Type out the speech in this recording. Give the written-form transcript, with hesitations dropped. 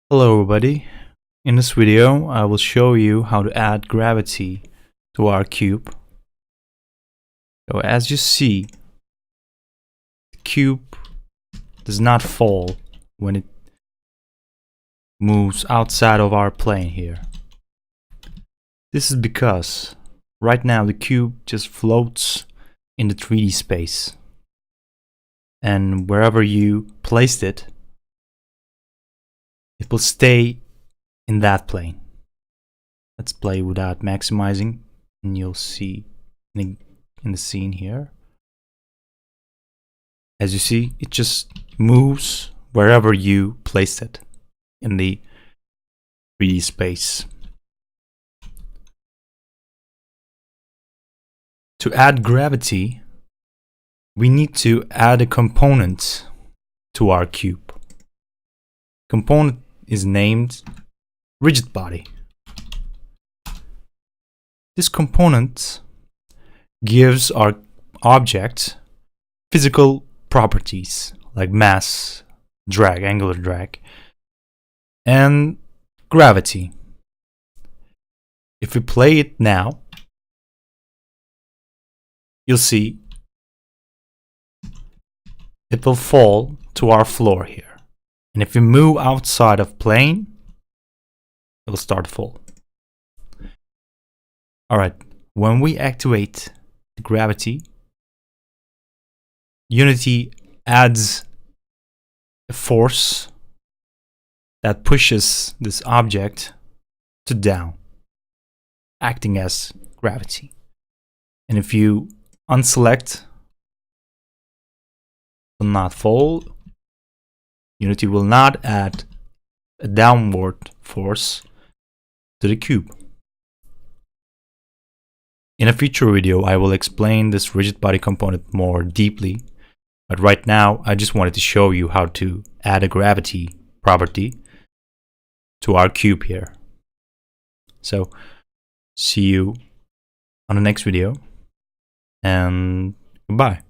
Hello everybody, in this video I will show you how to add gravity to our cube. So as you see, the cube does not fall when it moves outside of our plane here. This is because right now the cube just floats in the 3D space, and wherever you placed it, it will stay in that plane. Let's play without maximizing, and you'll see in the scene here. As you see, it just moves wherever you place it in the 3D space. To add gravity, we need to add a component to our cube. Component is named Rigidbody. This component gives our object physical properties like mass, drag, angular drag, and gravity. If we play it now, you'll see it will fall to our floor here. And if we move outside of plane, it will start to fall. Alright, when we activate the gravity, Unity adds a force that pushes this object to down, acting as gravity. And if you unselect, will not fall, Unity will not add a downward force to the cube. In a future video, I will explain this rigid body component more deeply, but right now I just wanted to show you how to add a gravity property to our cube here. So, see you on the next video, and goodbye.